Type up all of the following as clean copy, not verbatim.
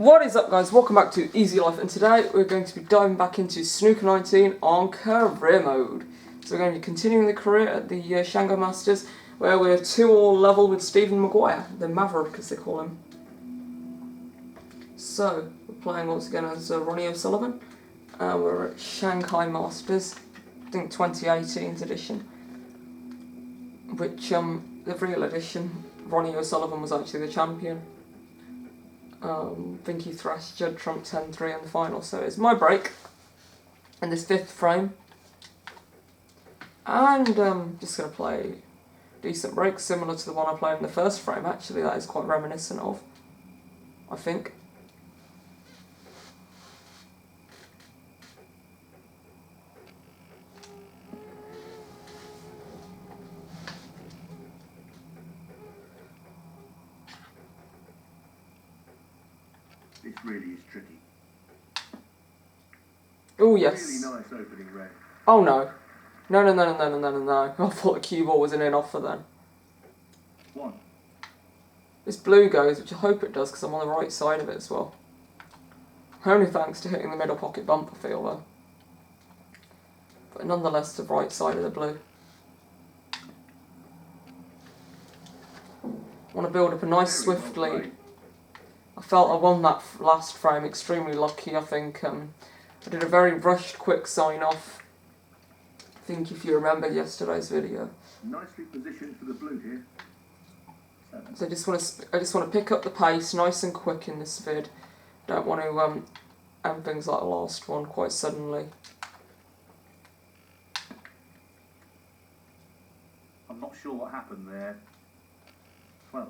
What is up, guys? Welcome back to Easy Life, and today we're going to be diving back into Snooker 19 on career mode. So we're going to be continuing the career at the Shanghai Masters, where we're 2-all level with Stephen Maguire, the Maverick as they call him. So, we're playing once again as Ronnie O'Sullivan. We're at Shanghai Masters, I think 2018's edition, which, the real edition, Ronnie O'Sullivan was actually the champion. I think he thrashed Judd Trump 10-3 in the final, so it's my break in this 5th frame. And just going to play decent breaks, similar to the one I played in the 1st frame. Actually, that is quite reminiscent of, I think. This really is tricky. Oh yes. Really nice opening red. Oh no. No. I thought the cue ball was in an offer then. 1. This blue goes, which I hope it does because I'm on the right side of it as well. Only thanks to hitting the middle pocket bump, I feel though. But nonetheless, the right side of the blue. I want to build up a nice swift lead. I felt I won that last frame extremely lucky. I think I did a very rushed quick sign off. I think if you remember yesterday's video. Nicely positioned for the blue here. 7. So I just want to pick up the pace nice and quick in this vid. Don't want to end things like the last one quite suddenly. I'm not sure what happened there. 12.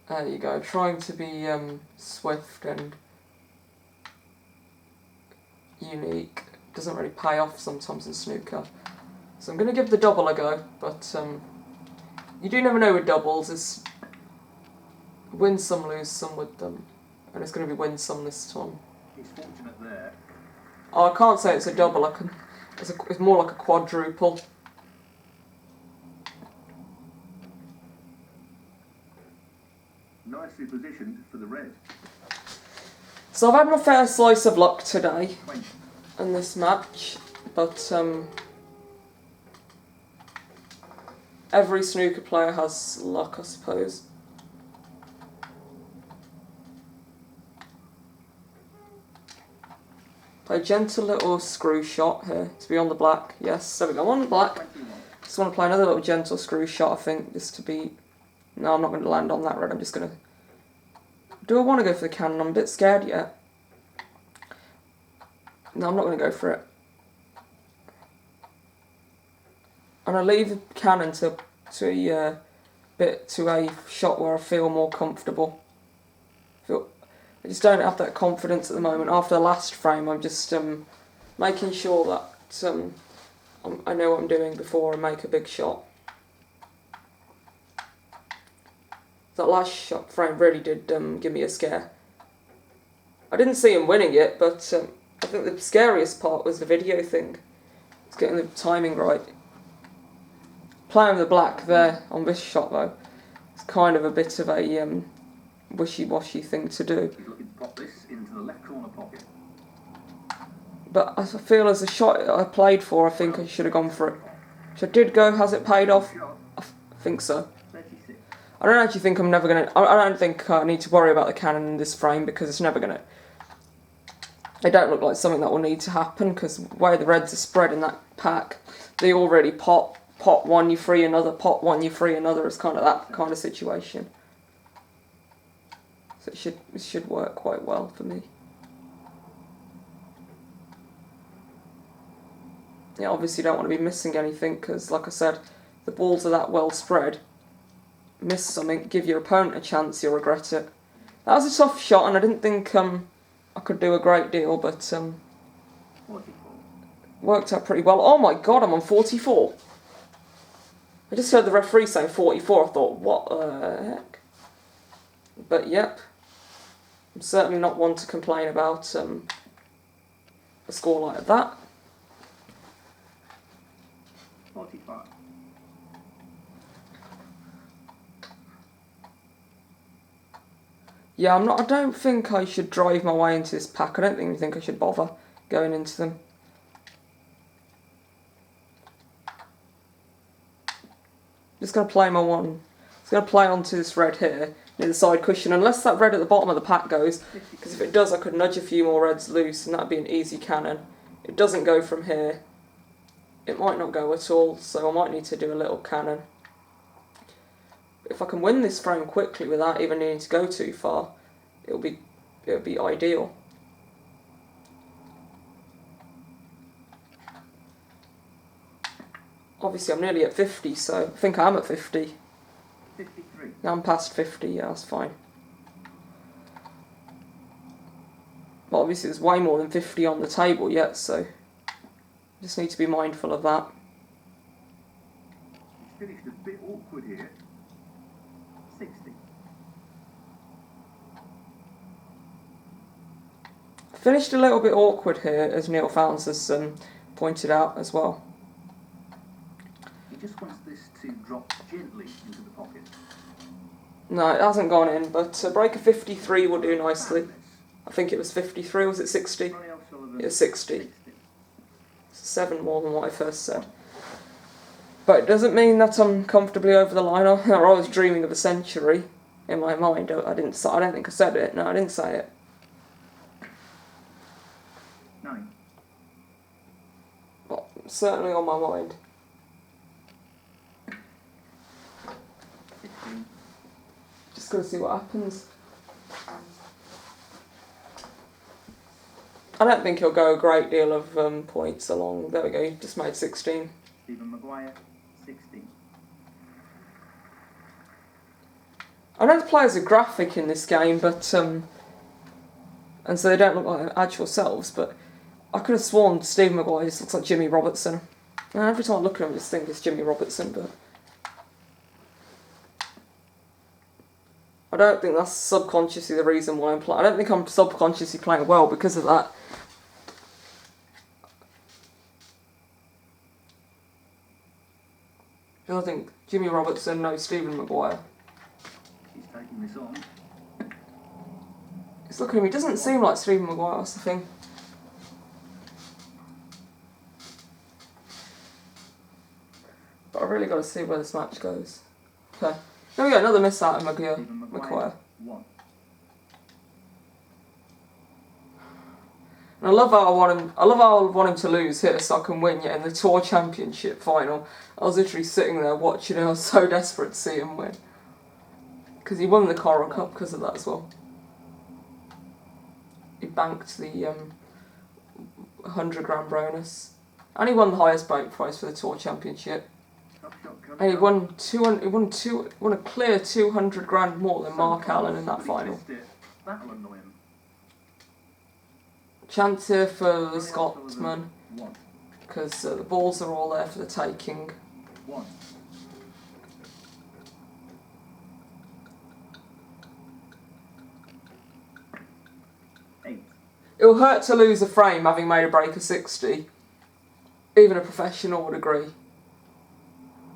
There you go, trying to be swift and unique. Doesn't really pay off sometimes in snooker. So I'm going to give the double a go, but you do never know with doubles. It's win some, lose some with them. And it's going to be win some this time. He's fortunate there. Oh, I can't say it's a double, it's more like a quadruple. Nicely positioned for the red. So I've had my fair slice of luck today in this match, but every snooker player has luck, I suppose. Play a gentle little screw shot here to be on the black. Yes, there we go, on the black. 21. Just want to play another little gentle screw shot, I think, just to be... No, I'm not going to land on that red, I'm just going to... Do I want to go for the cannon? I'm a bit scared yet. No, I'm not going to go for it. I'm going to leave the cannon to a shot where I feel more comfortable. I just don't have that confidence at the moment. After the last frame, I'm just making sure that I know what I'm doing before I make a big shot. That last shot frame really did give me a scare. I didn't see him winning it, but I think the scariest part was the video thing. It's getting the timing right. Playing the black there on this shot though, it's kind of a bit of a wishy-washy thing to do. He's looking to pop this into the left corner pocket. But I feel as the shot I played for, I think I should have gone for it. So I did go, has it paid off? I think so. 36. I don't actually think I'm never going to... I don't think I need to worry about the cannon in this frame because it's never going to... They don't look like something that will need to happen because the way the reds are spread in that pack, they already pot one, you free another, pot one, you free another. It's kind of that kind of situation. So it should work quite well for me. Yeah, obviously don't want to be missing anything because, like I said, the balls are that well spread. Miss something, give your opponent a chance, you'll regret it. That was a tough shot, and I didn't think I could do a great deal, but 44. worked out pretty well. Oh my god, I'm on 44. I just heard the referee saying 44. I thought, what the heck? But yep, I'm certainly not one to complain about a score like that. 45. Yeah, I don't think I should drive my way into this pack. I don't even think I should bother going into them. Just going to play my one. It's going to play onto this red here, near the side cushion, unless that red at the bottom of the pack goes, because if it does I could nudge a few more reds loose and that'd be an easy cannon. It doesn't go from here. It might not go at all, so I might need to do a little cannon. But if I can win this frame quickly without even needing to go too far, it'll be ideal. Obviously I'm nearly at 50, so I think I am at 50. 53. Now I'm past 50, yeah, that's fine. Well, obviously there's way more than 50 on the table yet, so just need to be mindful of that. It's finished a bit awkward here. 60. Finished a little bit awkward here, as Neil Founds has pointed out as well. He just wants this to drop gently into the pocket. No, it hasn't gone in, but breaker 53 will do nicely. I think it was 53, was it 60? Ronnie O'Sullivan, It was 60. 7 more than what I first said. But it doesn't mean that I'm comfortably over the line. I was dreaming of a century in my mind. I don't think I said it. No, I didn't say it. 9. But certainly on my mind. 15. Just gotta see what happens. I don't think he'll go a great deal of points along. There we go, he just made 16. Maguire, 16. I know the players are graphic in this game, but and so they don't look like their actual selves, but I could have sworn Stephen Maguire just looks like Jimmy Robertson. And every time I look at him I just think it's Jimmy Robertson, but I don't think that's subconsciously the reason why I'm playing. I don't think I'm subconsciously playing well because of that. I think Jimmy Robertson, no Stephen Maguire. He's taking this on. Just look at him, he doesn't seem like Stephen Maguire, that's the thing. But I've really got to see where this match goes. Okay. There we go, another miss out of Maguire. 1. And I love how I want him to lose here so I can win. Yet in the Tour Championship final, I was literally sitting there watching him. I was so desperate to see him win. Because he won the Coral Cup because of that as well. He banked the 100 grand bonus. And he won the highest bank price for the Tour Championship. And he won a clear 200 grand more than Mark Allen in that final. That'll annoy him. Chance here for the Scotsman, because the balls are all there for the taking. 1. It'll hurt to lose a frame having made a break of 60. Even a professional would agree.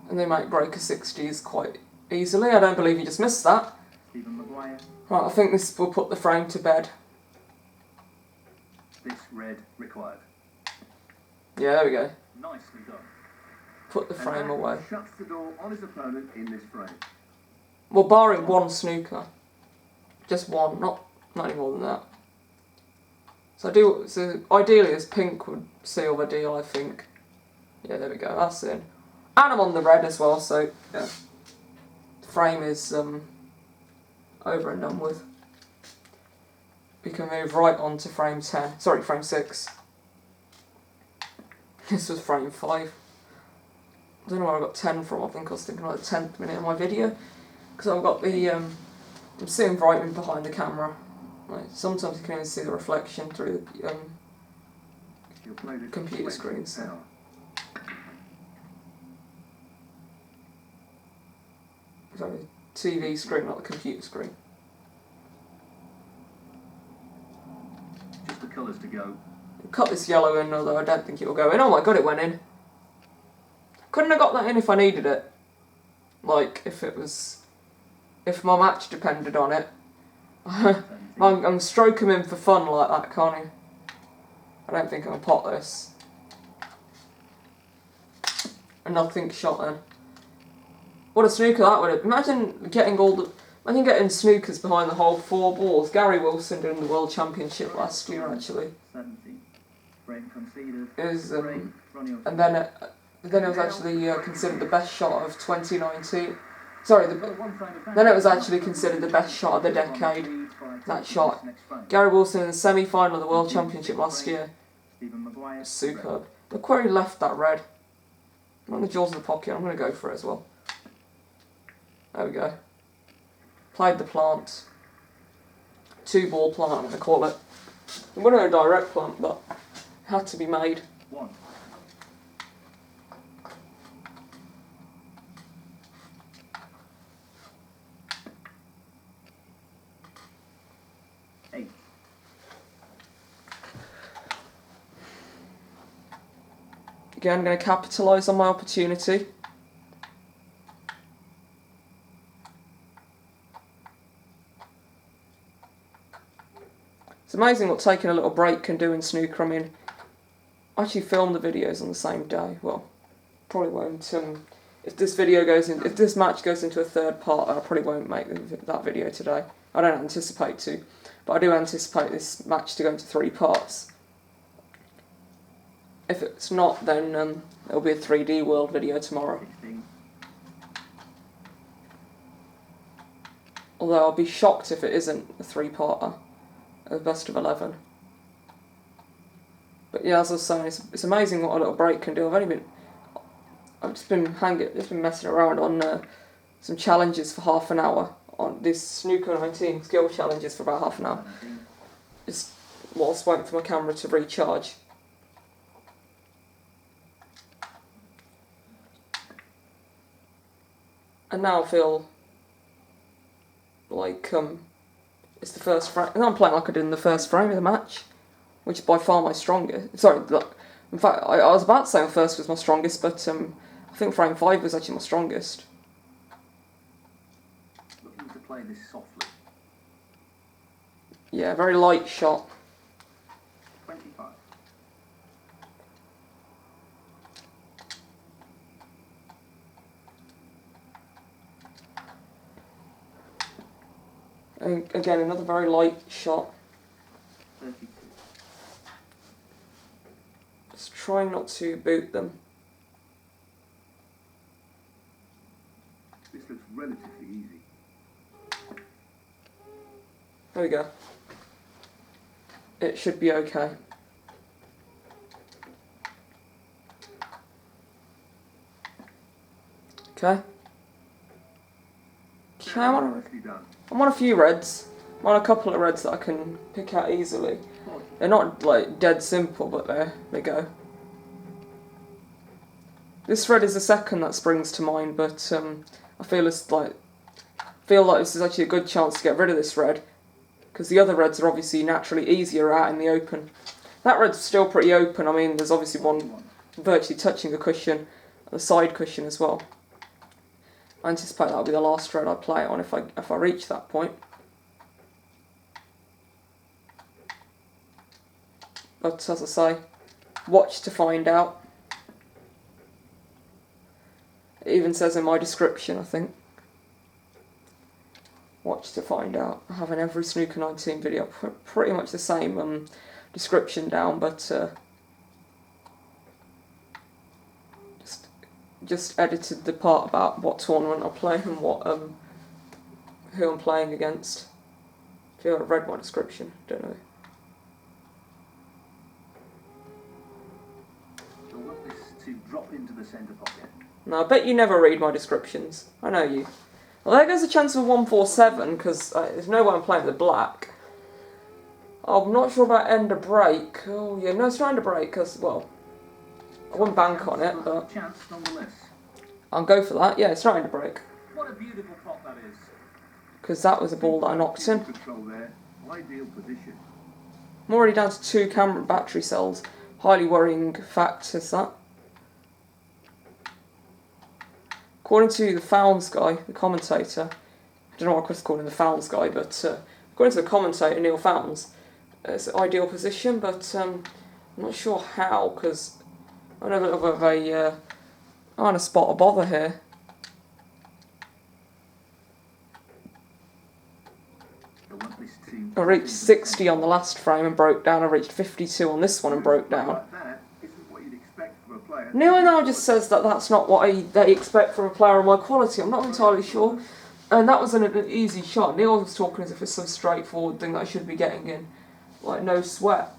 And they make break of 60s quite easily. I don't believe he just missed that. Maguire. Right, I think this will put the frame to bed. This red required. Yeah, there we go. Nicely done. Put the frame away. Shuts the door on his opponent in this frame. Well, barring one snooker. Just one, not any more than that. So ideally this pink would seal the deal, I think. Yeah, there we go, that's in. And I'm on the red as well, so yeah. The frame is over and done with. We can move right on to frame 10. Sorry, frame 6. This was frame 5. I don't know where I got 10 from. I think I was thinking like the 10th minute of my video. Because I've got the... I'm sitting right in behind the camera. Like, sometimes you can even see the reflection through the computer screen. So. Sorry, TV screen, not the computer screen. Just the colours to go. Cut this yellow in, although I don't think it will go in. Oh my god, it went in. Couldn't have got that in if I needed it. Like, if my match depended on it. I'm stroking him for fun like that, can't he? I don't think I can pot this. A nothing shot then. What a snooker that would have. Imagine getting snookers behind the whole 4 balls. Gary Wilson doing the World Championship last year actually. It was, and then it was actually considered the best shot of 2019. Sorry, then it was actually considered the best shot of the decade. That shot. Gary Wilson in the semi-final of the World Championship last year. Superb. Look where he left that red. Not in the jaws of the pocket. I'm going to go for it as well. There we go. Played the plant. 2-ball plant, I'm going to call it. It wasn't a direct plant, but it had to be made. 1. 8. Again, I'm going to capitalise on my opportunity. It's amazing what taking a little break can do in snooker. I mean, I actually filmed the videos on the same day. Well, probably won't. If this match goes into a third part, I probably won't make that video today. I don't anticipate to, but I do anticipate this match to go into 3 parts. If it's not, then it'll be a 3D World video tomorrow. 16. Although I'll be shocked if it isn't a 3-parter. A best of 11. But yeah, as I was saying, it's amazing what a little break can do. I've just been messing around on some challenges for half an hour on this Snooker 19 skill challenges for about half an hour. Just whilst waiting for my camera to recharge. And now I feel like it's the first frame, and I'm playing like I did in the first frame of the match, which is by far my strongest. Sorry, in fact, I was about to say my first was my strongest, but I think frame 5 was actually my strongest. Looking to play this softly. Yeah, very light shot. 25. And again, another very light shot. 32. Just trying not to boot them. This looks relatively easy. There we go. It should be okay. Okay. I'm on a few reds. I'm on a couple of reds that I can pick out easily. They're not like dead simple, but there they go. This red is the second that springs to mind, but I feel like this is actually a good chance to get rid of this red, because the other reds are obviously naturally easier out in the open. That red's still pretty open. I mean, there's obviously one virtually touching the cushion, the side cushion as well. I anticipate that'll be the last red I play it on if I reach that point. But as I say, watch to find out. It even says in my description, I think. Watch to find out. I have in every Snooker 19 video pretty much the same description down, but just edited the part about what tournament I play and what who I'm playing against. If you haven't read my description, don't know. So want this to drop into the centre pocket. No, I bet you never read my descriptions. I know you. Well, there goes a chance of 147, because there's no way I'm playing the black. I'm not sure about end of break. Oh yeah, no, it's not end of break, because, well, I wouldn't bank on it, but Chance nonetheless. I'll go for that. Yeah, it's not end of break. What a beautiful pot that is. Because that was a ball that I knocked in. Control there. Ideal position. I'm already down to 2 camera battery cells. Highly worrying fact is that. According to the Fowls guy, the commentator, I don't know why Chris called him the Fowls guy, but according to the commentator Neil Fountains, it's an ideal position, but I'm not sure how, because I know a little bit of a on a spot of bother here. I reached 60 on the last frame and broke down. I reached 52 on this one and broke down. Neil now just says that that's not what they expect from a player of my quality. I'm not entirely sure. And that was an easy shot. Neil was talking as if it's some straightforward thing that I should be getting in. Like, no sweat.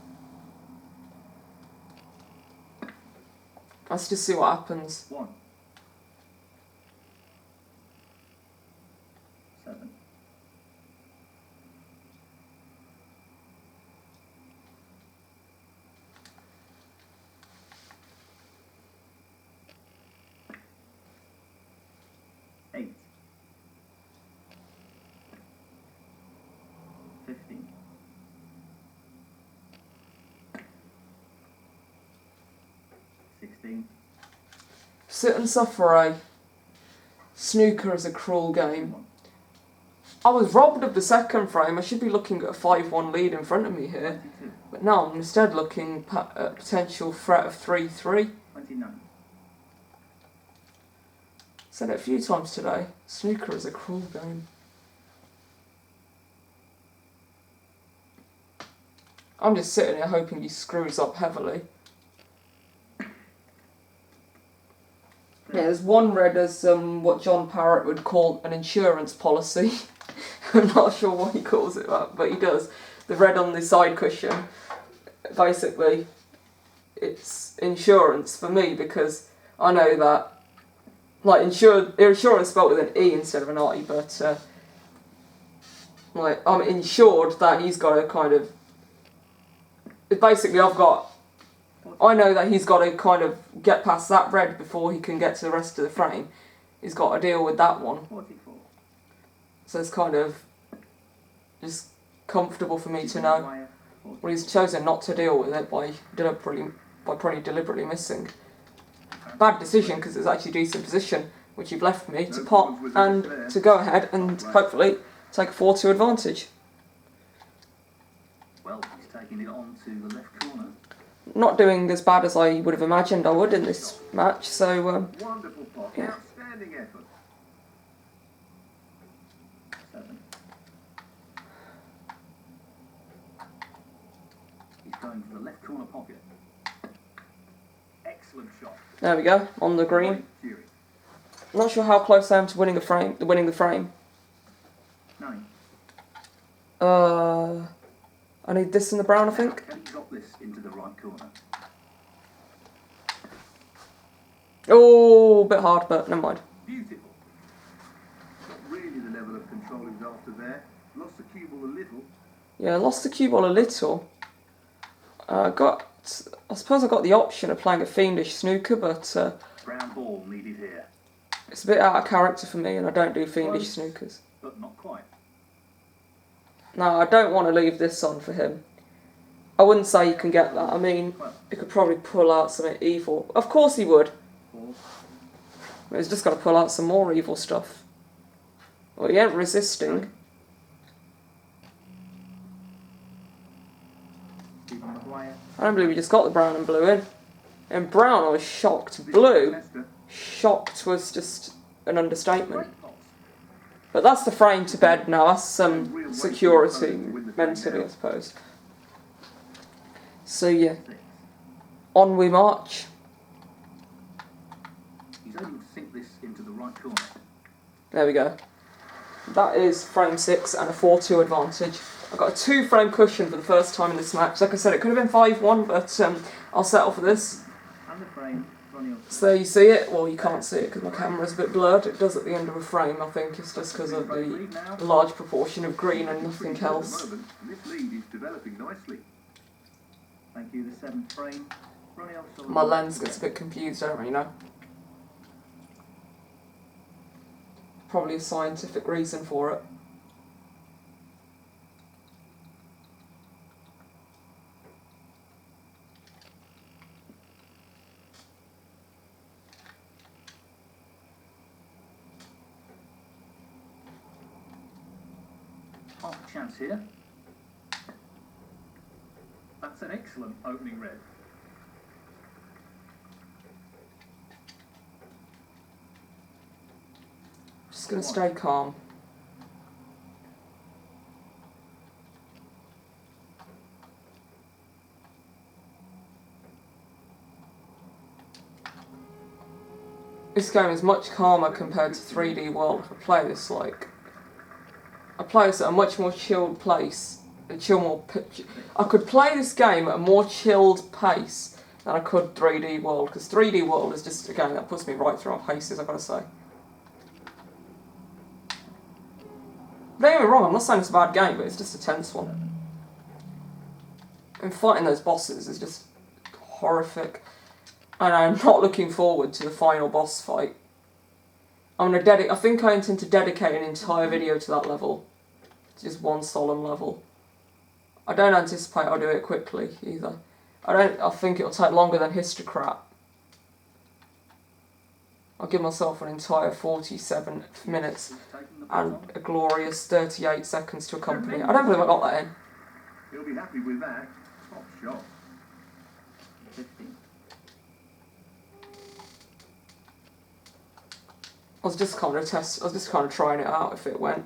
Let's just see what happens. 1. 7. 8. 15. 16. Sit and suffer, eh? Snooker is a cruel game. I was robbed of the second frame. I should be looking at a 5-1 lead in front of me here. 22. But no, I'm instead looking at a potential threat of 3-3. 29. Said it a few times today. Snooker is a cruel game. I'm just sitting here hoping he screws up heavily. Yeah, there's one red as what John Parrott would call an insurance policy. I'm not sure what he calls it that, but he does. The red on the side cushion, basically, it's insurance for me because I know that, like, insurance spelled with an E instead of an I, but like, I'm insured that he's got to kind of, basically I know that he's got to kind of get past that red before he can get to the rest of the frame. He's got to deal with that one. 44. So it's kind of just comfortable for me to know. Well, he's chosen not to deal with it by probably deliberately missing. Bad decision because it's actually a decent position, which you've left me to pot and to go ahead and hopefully take a 4-2 advantage. Well, he's taking it on to the left corner. Not doing as bad as I would have imagined I would in this match, so Wonderful pot. yeah. Outstanding effort. 7. He's going to the left corner pocket. Excellent shot. There we go, on the green. Fury. Not sure how close I am to winning the frame. 9. I need this in the brown, I think. Can he drop this into the right corner? Oh, a bit hard, but never mind. Beautiful. Not really the level of control he was after there. Lost the cue ball a little. Yeah, lost the cue ball a little. I suppose I got the option of playing a fiendish snooker, but Brown ball needed here. it's a bit out of character for me, and I don't do fiendish snookers. But not quite. No, I don't want to leave this on for him. I wouldn't say you can get that. I mean, he could probably pull out something evil. Of course he would. 4. But he's just got to pull out some more evil stuff. Well, he ain't resisting. Maguire. I don't believe we just got the brown and blue in. In brown, I was shocked. Blue, shocked was just an understatement. But that's the frame to bed now. That's some security mentally, I suppose. So yeah, on we march. He's able to sink this into the right corner. There we go. That is frame 6 and a 4-2 advantage. I've got a 2-frame cushion for the first time in this match. Like I said, it could have been 5-1, but I'll settle for this. And the frame, Ronnie O'Sullivan. So there you see it. Well, you can't see it because my camera's a bit blurred. It does at the end of a frame, I think. It's just because of the large proportion of green and nothing else. This lead is developing nicely. Thank you, the 7th frame. Ronnie O'Sullivan. My lens gets a bit confused, don't really know. Probably a scientific reason for it. half a chance here. That's an excellent opening red. Just going to stay calm. This game is much calmer compared to 3D World. I play this at a much more chilled place. I could play this game at a more chilled pace than I could 3D World, because 3D World is just a game that puts me right through my paces, I've got to say. Don't get me wrong, I'm not saying it's a bad game, but it's just a tense one. And fighting those bosses is just horrific. And I'm not looking forward to the final boss fight. I think I intend to dedicate an entire video to that level. It's just one solemn level. I don't anticipate I'll do it quickly either. I think it'll take longer than Histocrat. I'll give myself an entire 47 minutes and a glorious 38 seconds to accompany it. I don't believe I got that in. He'll be happy with that. Top shot. 15. I was just kind of trying it out if it went.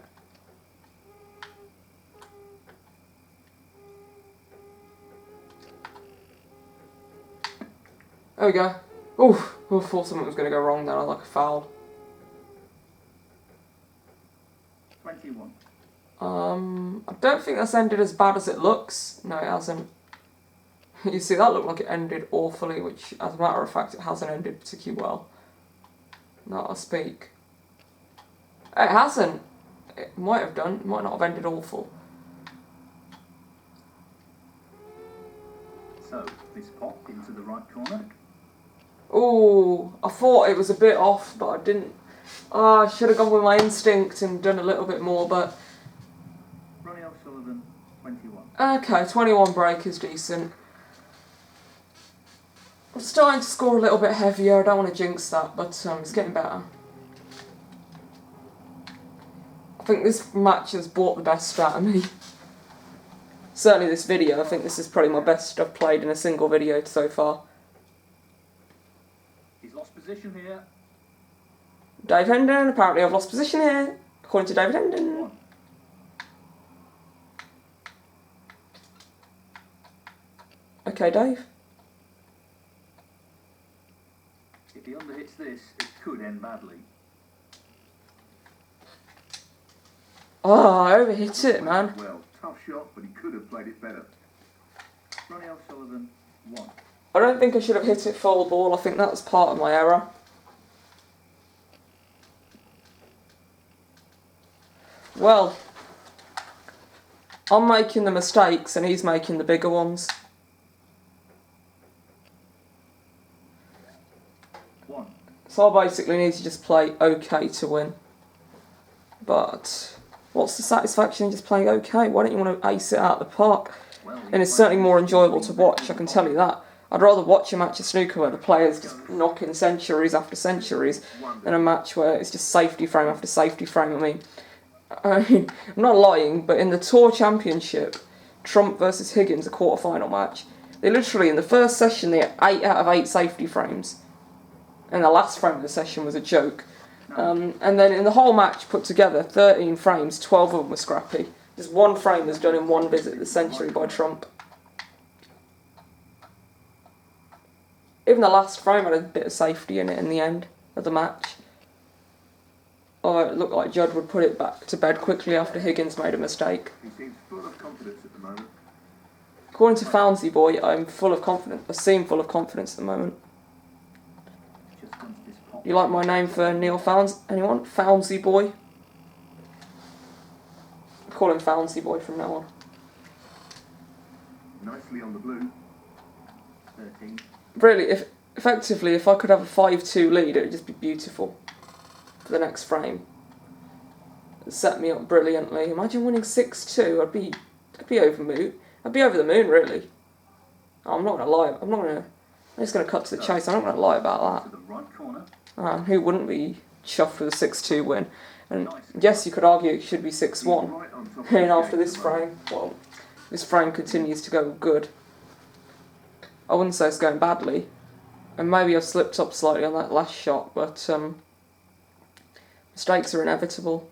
There we go. Ooh, I thought something was going to go wrong then, like a foul. 21. I don't think that's ended as bad as it looks. No, it hasn't. You see, that looked like it ended awfully, which, as a matter of fact, it hasn't ended particularly well. Not I speak. It hasn't. It might have done. It might not have ended awful. So, this pop into the right corner. Ooh, I thought it was a bit off, but I didn't. I should have gone with my instinct and done a little bit more, but... Ronnie O'Sullivan, 21. Okay, 21 break is decent. I'm starting to score a little bit heavier. I don't want to jinx that, but it's getting better. I think this match has brought the best out of me. Certainly this video, I think this is probably my best I've played in a single video so far. He's lost position here. Dave Hendon, apparently I've lost position here, according to David Hendon. 1. Okay, Dave. If he underhits this, it could end badly. Oh, I overhit it, man. Well, tough shot, but he could have played it better. Ronnie O'Sullivan, 1. I don't think I should have hit it full ball. I think that was part of my error. Well, I'm making the mistakes and he's making the bigger ones. 1. So I basically need to just play okay to win. But what's the satisfaction in just playing okay? Why don't you want to ace it out of the park? And it's certainly more enjoyable to watch, I can tell you that. I'd rather watch a match of snooker where the players just knocking centuries after centuries than a match where it's just safety frame after safety frame. I mean, I'm not lying, but in the Tour Championship, Trump versus Higgins, a quarter-final match, they literally, in the first session, they had 8 out of 8 safety frames. And the last frame of the session was a joke. And then in the whole match put together, 13 frames, 12 of them were scrappy. Just one frame was done in one visit of the century by Trump. Even the last frame had a bit of safety in it in the end of the match. Oh, it looked like Judd would put it back to bed quickly after Higgins made a mistake. He seems full of confidence at the moment. According to Founsey Boy, I'm full of confidence. I seem full of confidence at the moment. Just wants this pop. You like my name for Neil Founs? Anyone? Founsey Boy? I'll call him Founsey Boy from now on. Nicely on the blue. 13. Really, effectively, if I could have a 5-2 lead, it would just be beautiful for the next frame. It set me up brilliantly. Imagine winning 6-2. I'd be over moon. I'd be over the moon, really. Oh, I'm not gonna lie. I'm just gonna cut to the chase. I'm not gonna lie about To the right corner. that. Who wouldn't be chuffed with a 6-2 win? And yes, you could argue it should be 6-1. And after this frame, well, this frame continues to go good. I wouldn't say it's going badly. And maybe I've slipped up slightly on that last shot, but mistakes are inevitable.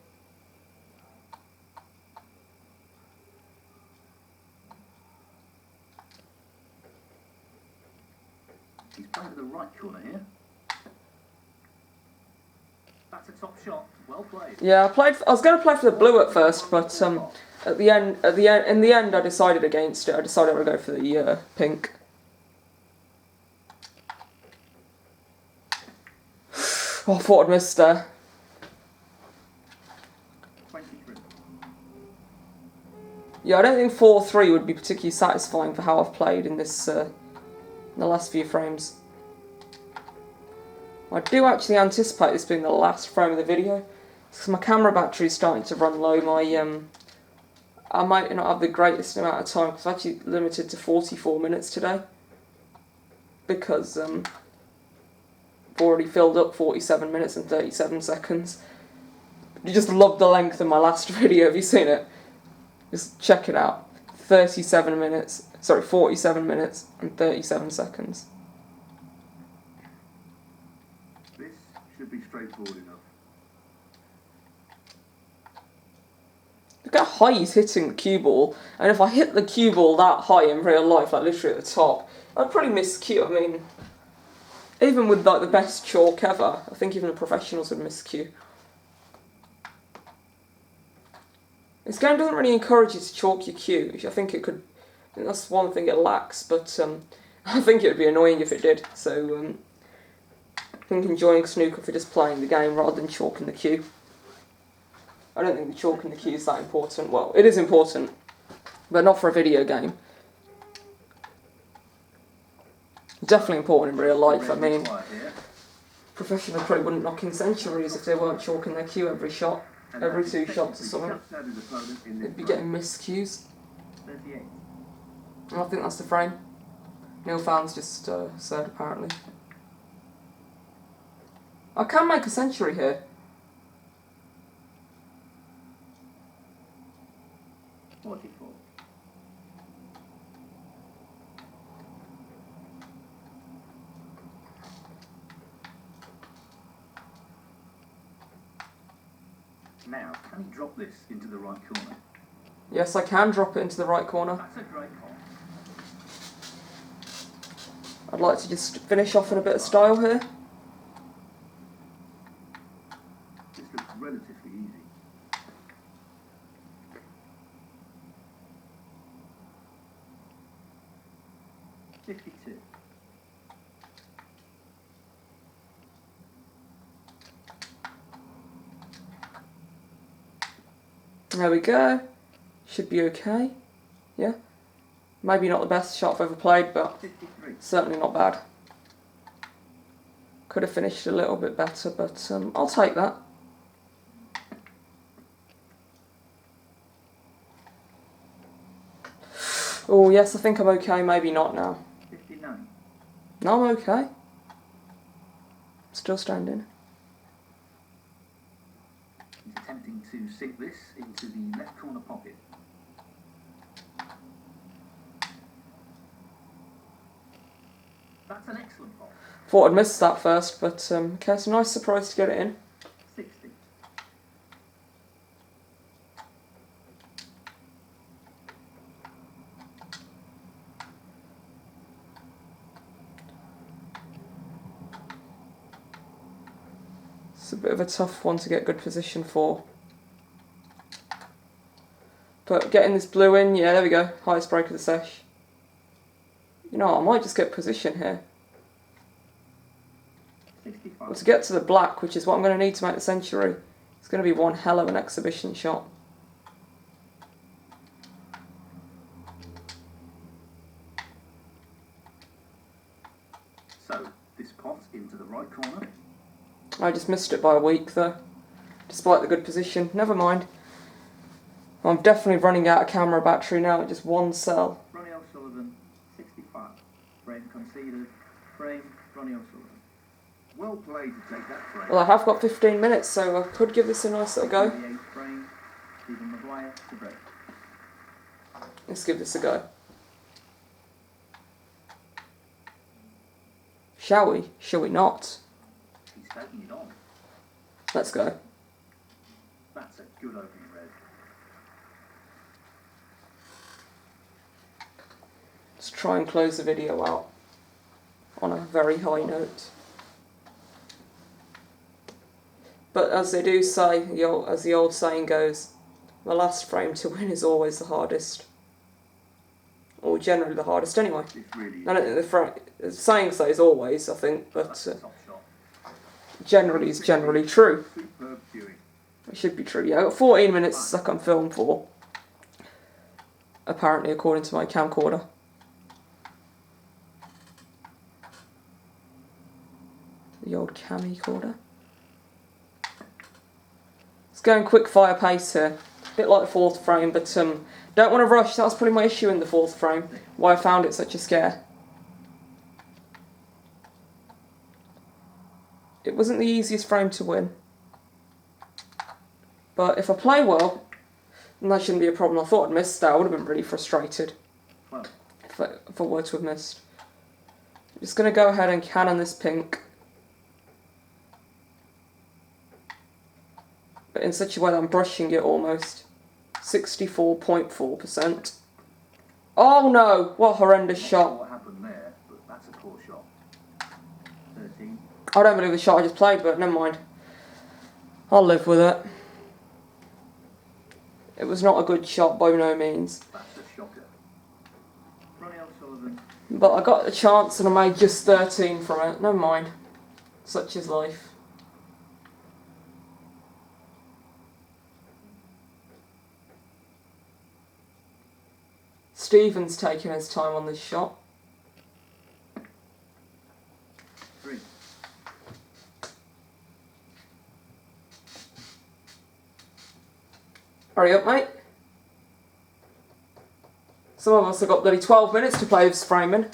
He's playing to the right corner here. That's a top shot. Well played. Yeah, I was going to play for the blue at first, but in the end, I decided against it. I decided I would go for the pink. Oh, I thought I'd missed there. 23. Yeah, I don't think 4-3 would be particularly satisfying for how I've played in this in the last few frames. I do actually anticipate this being the last frame of the video, because my camera battery is starting to run low. I might not have the greatest amount of time, because I've actually limited to 44 minutes today, because I've already filled up 47 minutes and 37 seconds. You just love the length of my last video. Have you seen it? Just check it out. 47 minutes, sorry, 47 minutes and 37 seconds. This should be straightforward enough. Look how high he's hitting the cue ball, and if I hit the cue ball that high in real life, like literally at the top, I'd probably miss cue. I mean, even with like the best chalk ever, I think even the professionals would miss cue. This game doesn't really encourage you to chalk your cue, which I think it could. I think that's one thing it lacks, but I think it would be annoying if it did. So I think enjoying snooker for just playing the game rather than chalking the cue. I don't think the chalking the cue is that important. Well, it is important, but not for a video game. Definitely important in real life. I mean, professionals probably wouldn't knock in centuries if they weren't chalking their cue every shot, every 2 shots or something. They'd be getting missed cues. And I think that's the frame. Neil Fans just said, apparently. I can make a century here. Now, can he drop this into the right corner? Yes, I can drop it into the right corner. That's a great call. I'd like to just finish off in a bit of style here. This looks relatively easy. .52. There we go. Should be okay. Yeah. Maybe not the best shot I've ever played, but 53. certainly not bad. Could have finished a little bit better, but I'll take that. Oh yes, I think I'm okay. Maybe not now. 59. No, I'm okay. Still standing. He's attempting to sink this into the left corner pocket. That's an excellent ball. Thought I'd missed that first, but okay, it's a nice surprise to get it in. 60. It's a bit of a tough one to get good position for. But getting this blue in, yeah, there we go. Highest break of the sesh. You know, I might just get position here. 65. Well, to get to the black, which is what I'm going to need to make the century, it's going to be one hell of an exhibition shot. So, this pot into the right corner. I just missed it by a week though, despite the good position. Never mind. I'm definitely running out of camera battery now at just one cell. Ronnie O'Sullivan, 65. Frame conceded. Frame, Ronnie O'Sullivan. Well played to take that frame. Well, I have got 15 minutes, so I could give this a nice little go. The 8th frame, Stephen Maguire to break. Let's give this a go. Shall we? Shall we not? He's taking it on. Let's go. That's a good opening red. Let's try and close the video out on a very high note. But as they do say, as the old saying goes, the last frame to win is always the hardest. Or generally the hardest anyway. Really I don't think the saying says always, I think, but top shot. generally is generally true. Superb cueing. It should be true, yeah. I've got 14 minutes stuck on film for. Apparently, according to my camcorder. The old camcorder. It's going quick fire pace here. A bit like the 4th frame, but don't want to rush. That was probably my issue in the 4th frame. Why I found it such a scare. It wasn't the easiest frame to win. But if I play well, then that shouldn't be a problem. I thought I'd missed that. I would have been really frustrated if I were to have missed. I'm just going to go ahead and cannon this pink. But in such a way that I'm brushing it almost. 64.4%. Oh no! What a horrendous shot. What happened there, but that's a poor shot. 13. I don't believe the shot I just played, but never mind. I'll live with it. It was not a good shot by no means. That's a shocker. Ronnie O'Sullivan. But I got a chance and I made just 13 from it. Never mind. Such is life. Stephen's taking his time on this shot. 3. Hurry up, mate. Some of us have got bloody 12 minutes to play this framing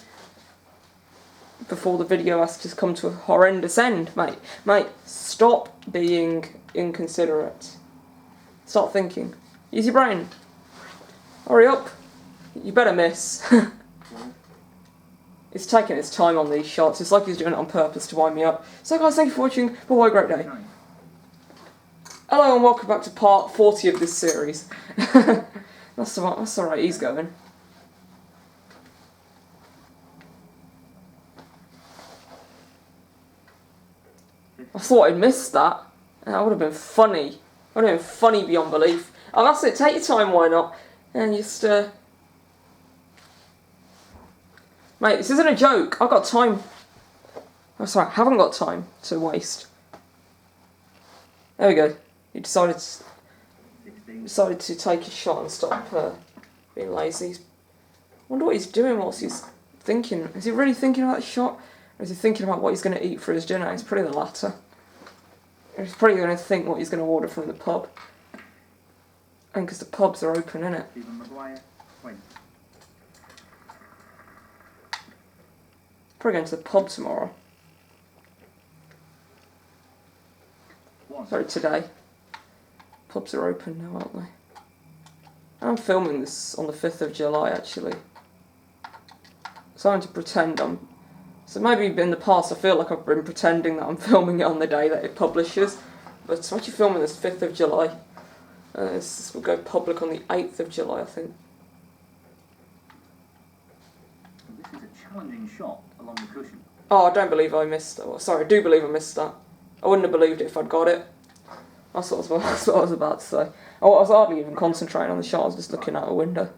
before the video has to come to a horrendous end, mate. Mate, stop being inconsiderate. Stop thinking. Use your brain. Hurry up. You better miss. He's taking his time on these shots. It's like he's doing it on purpose to wind me up. So guys, thank you for watching. Bye-bye, great day. Hello and welcome back to part 40 of this series. That's alright, he's going. I thought I'd missed that. That would have been funny. Would have been funny beyond belief. Oh, that's it, take your time, why not? And just, Mate, this isn't a joke. I've got time. Oh, sorry, I haven't got time to waste. There we go. He decided to take a shot and stop being lazy. I wonder what he's doing whilst he's thinking. Is he really thinking about the shot? Or is he thinking about what he's going to eat for his dinner? It's probably the latter. He's probably going to think what he's going to order from the pub. And because the pubs are open, innit? Stephen Maguire, 20. Probably going to the pub tomorrow. Sorry, today. Pubs are open now, aren't they? I'm filming this on the 5th of July, actually. So I'm to pretend I'm... So maybe in the past I feel like I've been pretending that I'm filming it on the day that it publishes. But I'm actually filming this 5th of July. This will go public on the 8th of July, I think. This is a challenging shot along the cushion. Oh, I don't believe I missed that. Well, sorry, I do believe I missed that. I wouldn't have believed it if I'd got it. That's what I was about to say. I was hardly even concentrating on the shot, I was just looking out the window. I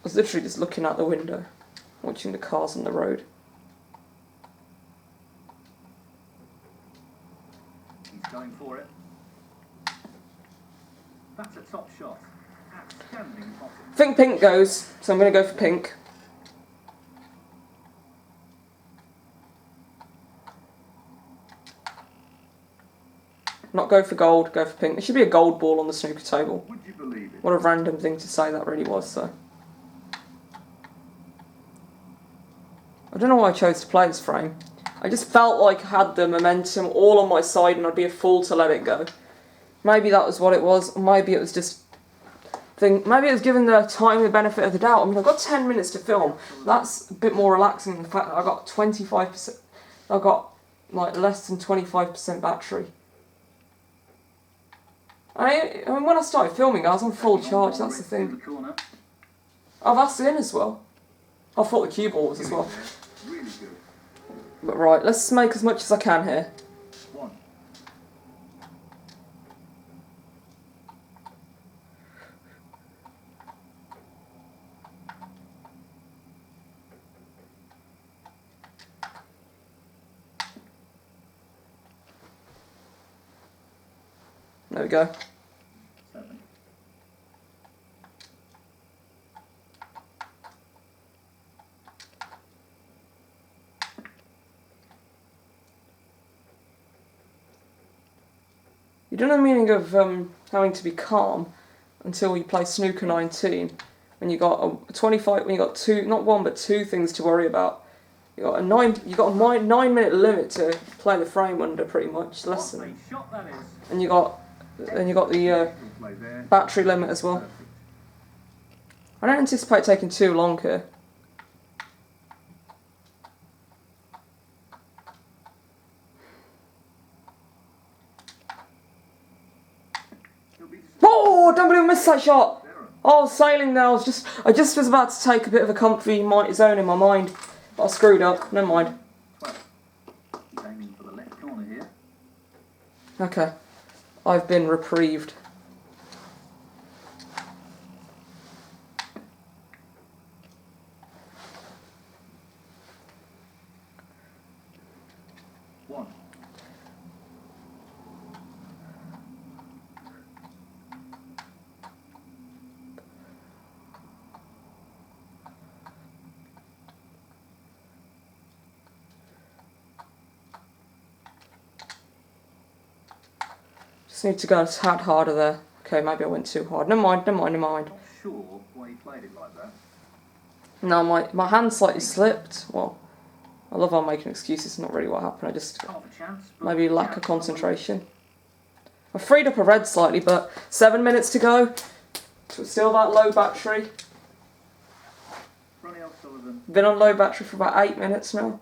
was literally just looking out the window, watching the cars on the road. He's going for it. That's a top shot. Outstanding bottom. I think pink goes, so I'm going to go for pink. Not go for gold, go for pink. There should be a gold ball on the snooker table. Would you believe it? What a random thing to say that really was, though. I don't know why I chose to play this frame. I just felt like I had the momentum all on my side and I'd be a fool to let it go. Maybe that was what it was. Maybe it was just... Maybe it was given the time the benefit of the doubt. I mean, I've got 10 minutes to film. That's a bit more relaxing than the fact that I got 25%... I got, like, less than 25% battery. I mean, when I started filming, I was on full charge, that's the thing. Oh, that's in as well. I thought the cue ball was as well. But right, let's make as much as I can here. There we go. 7. You don't know the meaning of having to be calm until you play Snooker 19. When you got a 25, when you got two, not one but two things to worry about. You got a 9-minute limit to play the frame under, pretty much, less than. And you got the battery limit as well. I don't anticipate taking too long here. Oh, don't believe I missed that shot. Oh, I was sailing there. I just was about to take a bit of a comfy mighty zone in my mind, but I screwed up. Never mind. He's aiming for the left corner here. Okay, I've been reprieved. Just need to go a tad harder there. Okay, maybe I went too hard. Never mind. Not sure why he played it like that. No, my hand slightly slipped. Well, I love how I'm making excuses. It's not really what happened. I just maybe lack of concentration. I freed up a red slightly, but 7 minutes to go. Still that low battery. Ronnie O'Sullivan. Been on low battery for about 8 minutes now.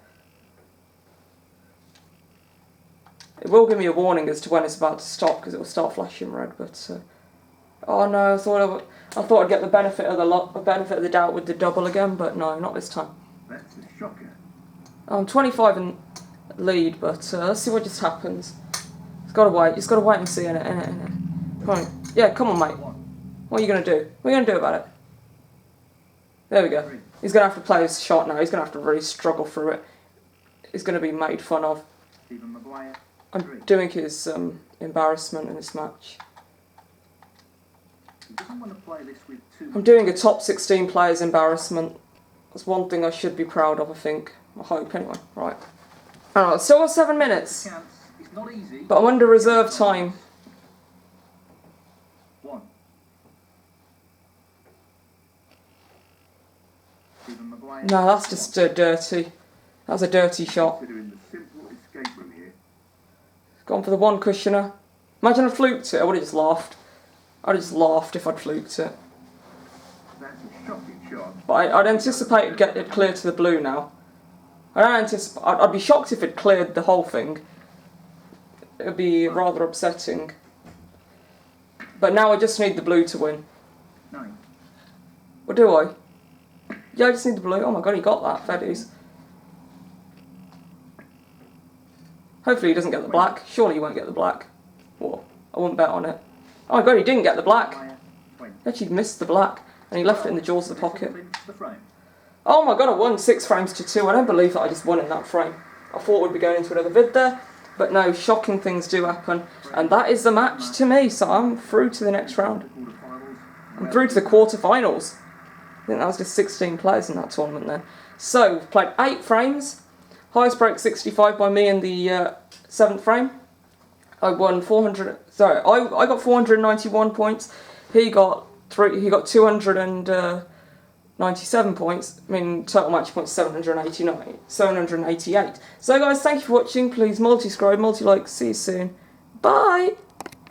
It will give me a warning as to when it's about to stop because it will start flashing red. But oh no, I thought I'd get the benefit of the doubt with the double again, but no, not this time. That's a shocker. I'm 25 in lead, but let's see what just happens. It's got to wait. Just got to wait and see. Come on. Yeah, come on, mate. What are you gonna do? What are you gonna do about it? There we go. He's gonna have to play his shot now. He's gonna have to really struggle through it. He's gonna be made fun of. Maguire. I'm doing his embarrassment in this match. He doesn't want to play this with two. I'm doing a top 16 players embarrassment. That's one thing I should be proud of, I think. I hope, anyway. Right. Alright, still 7 minutes. It's not easy. But I'm under reserve time. 1. No, that's just dirty. That was a dirty shot. Gone for the one cushioner. Imagine I fluked it, I would have just laughed. I'd have just laughed if I'd fluked it. That's a shocking shot. But I'd anticipate it'd get it clear to the blue now. I'd be shocked if it cleared the whole thing. It would be rather upsetting. But now I just need the blue to win. 9. Or do I? Yeah, I just need the blue. Oh my god, he got that. Fair dues. Hopefully he doesn't get the black. Surely he won't get the black. Well, I wouldn't bet on it. Oh my god, he didn't get the black. He actually missed the black. And he left it in the jaws of the pocket. Oh my god, I won 6 frames to 2. I don't believe that I just won in that frame. I thought we'd be going into another vid there. But no, shocking things do happen. And that is the match to me. So I'm through to the next round. I'm through to the quarterfinals. I think that was just 16 players in that tournament then. So, we've played 8 frames. Highest break 65 by me in the 7th frame. I won 400. Sorry, I got 491 points. He got 290 97 points. I mean, total match points 788. So guys, thank you for watching. Please multi-scribe, multi-like. See you soon. Bye!